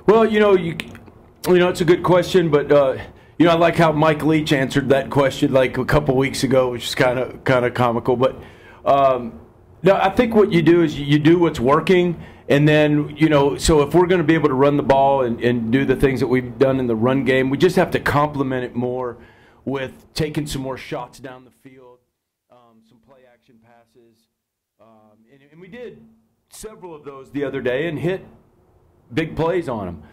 Well, it's a good question, but I like how Mike Leach answered that question like a couple weeks ago, which is kind of comical. But no, I think what you do is you do what's working, and then so if we're going to be able to run the ball and do the things that we've done in the run game, we just have to complement it more with taking some more shots down the field, some play action passes, and we did several of those the other day and hit big plays on them.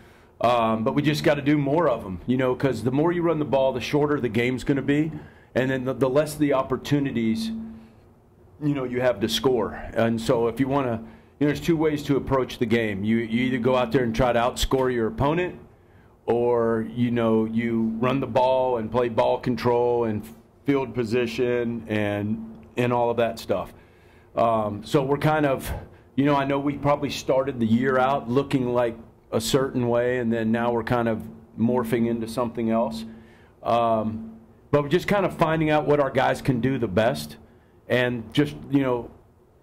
But we just got to do more of them, because the more you run the ball, the shorter the game's going to be, and then the less the opportunities, you have to score. And so if you want to, there's two ways to approach the game. You either go out there and try to outscore your opponent, or, you run the ball and play ball control and field position and all of that stuff. So we're kind of, I know we probably started the year out looking like a certain way, and then now we're kind of morphing into something else. But we're just kind of finding out what our guys can do the best. And just,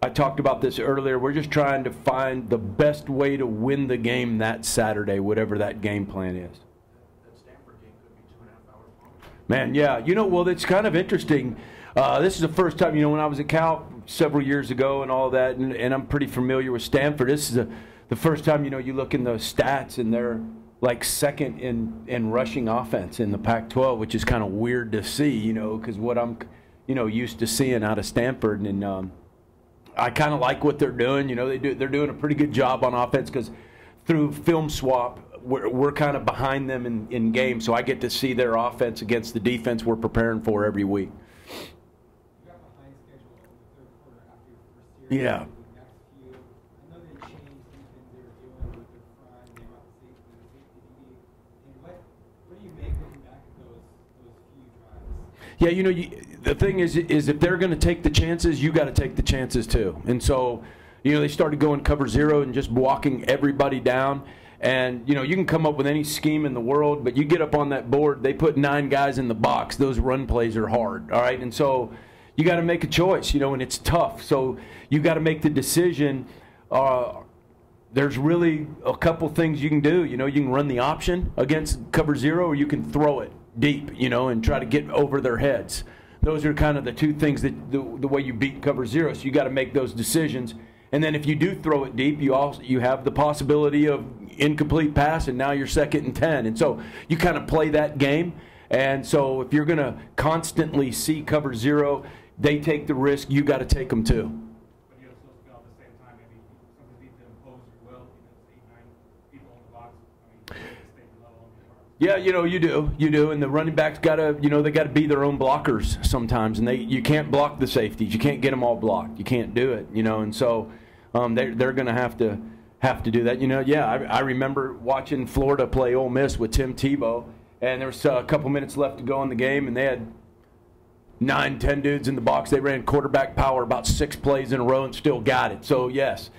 I talked about this earlier, we're just trying to find the best way to win the game that Saturday, whatever that game plan is. That Stanford game could be 2.5 hours long. Man, yeah. Well, it's kind of interesting. This is the first time, when I was at Cal several years ago and all that, and I'm pretty familiar with Stanford. This is the first time, you look in the stats and they're like second in rushing offense in the Pac-12, which is kind of weird to see, because what I'm, used to seeing out of Stanford. And I kind of like what they're doing. They're doing a pretty good job on offense, because through film swap, we're kind of behind them in games, so I get to see their offense against the defense we're preparing for every week. You got behind schedule in the third quarter after your first series. Yeah. I know they changed some things they were doing with their front, they brought the safety DB. And what do you make looking back at those few drives? Yeah, the thing is if they're going to take the chances, you got to take the chances too. And so, they started going cover zero and just walking everybody down. And, you can come up with any scheme in the world, but you get up on that board, they put 9 guys in the box. Those run plays are hard, all right? And so you got to make a choice, and it's tough. So you got to make the decision. There's really a couple things you can do. You can run the option against cover zero, or you can throw it deep, and try to get over their heads. Those are kind of the two things that the way you beat cover zero. So you got to make those decisions. And then if you do throw it deep, you have the possibility of incomplete pass, and now you're 2nd and 10. And so you kind of play that game. And so if you're going to constantly see cover zero, they take the risk. You got to take them too. But you're supposed to go at the same time. Maybe sometimes need to impose your will. It's 8, 9 people in the box. I mean, stay level on the arm. Yeah, you do, and the running backs gotta, they gotta be their own blockers sometimes, and you can't block the safeties. You can't get them all blocked. You can't do it, and so they're gonna have to do that. I remember watching Florida play Ole Miss with Tim Tebow, and there was a couple minutes left to go in the game, and they had 9, 10 dudes in the box. They ran quarterback power about 6 plays in a row and still got it. So yes,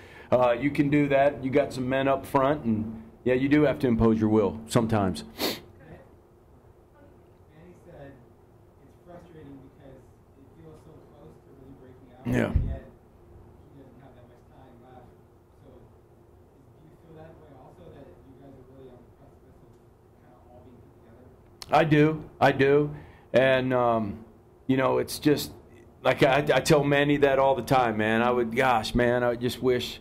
you can do that. You got some men up front, and yeah, you do have to impose your will sometimes. Manny said it's frustrating because it feels so close to really breaking out, Yeah. and yet he doesn't have that much time left. So do you feel that way also, that you guys are really on the precipice of kind of all being put together? I do. And, it's just, like I tell Manny that all the time, man. I just wish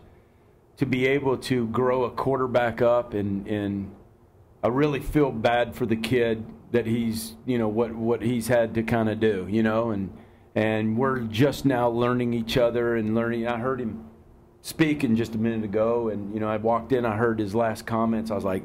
to be able to grow a quarterback up, and I really feel bad for the kid that he's, what he's had to kind of do, and we're just now learning each other and learning. I heard him speaking just a minute ago, and, I walked in, I heard his last comments. I was like,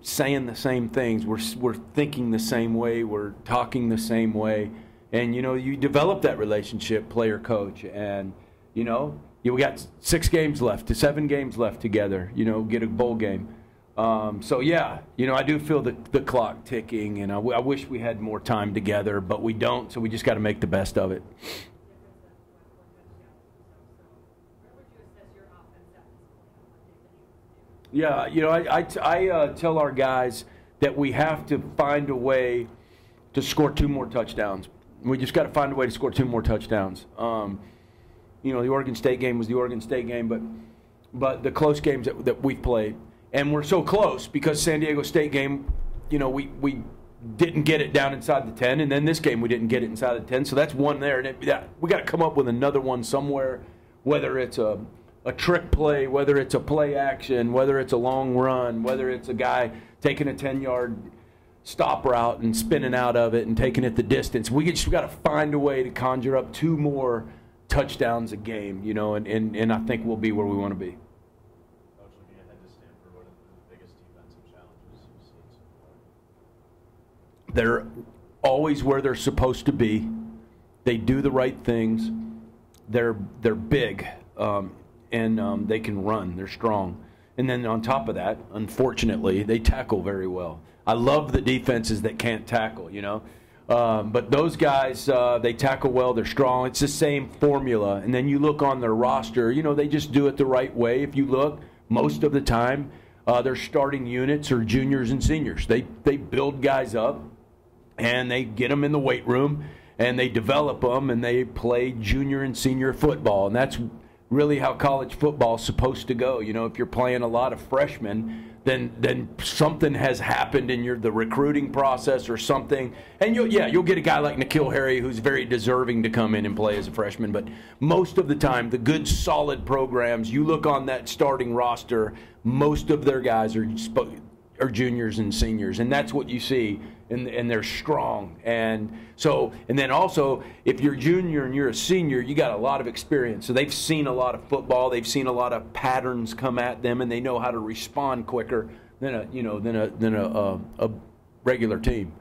saying the same things. We're thinking the same way. We're talking the same way. And, you develop that relationship, player-coach. And, we got 7 games left together, get a bowl game. So, yeah, I do feel the clock ticking. And I wish we had more time together, but we don't. So we just got to make the best of it. Yeah, I tell our guys that we have to find a way to score 2 more touchdowns. We just got to find a way to score 2 more touchdowns. The Oregon State game was the Oregon State game, but the close games that we've played, and we're so close because San Diego State game, we didn't get it down inside the 10, and then this game we didn't get it inside the 10. So that's one there, and we got to come up with another one somewhere, whether it's a trick play, whether it's a play action, whether it's a long run, whether it's a guy taking a 10-yard stop route and spinning out of it and taking it the distance. We just got to find a way to conjure up 2 more touchdowns a game, and I think we'll be where we want to be. Coach, looking ahead to Stanford, what are the biggest defensive challenges you've seen so far? They're always where they're supposed to be. They do the right things. They're big, and they can run. They're strong. And then on top of that, unfortunately, they tackle very well. I love the defenses that can't tackle, but those guys, they tackle well. They're strong. It's the same formula. And then you look on their roster, they just do it the right way. If you look, most of the time, their starting units are juniors and seniors. They build guys up, and they get them in the weight room, and they develop them, and they play junior and senior football. And that's really how college football is supposed to go. If you're playing a lot of freshmen, then something has happened in the recruiting process or something. And you'll get a guy like N'Keal Harry who's very deserving to come in and play as a freshman. But most of the time, the good, solid programs, you look on that starting roster, most of their guys are juniors and seniors, and that's what you see, and they're strong. And then also, if you're a junior and you're a senior, you got a lot of experience. So they've seen a lot of football, they've seen a lot of patterns come at them, and they know how to respond quicker than a regular team.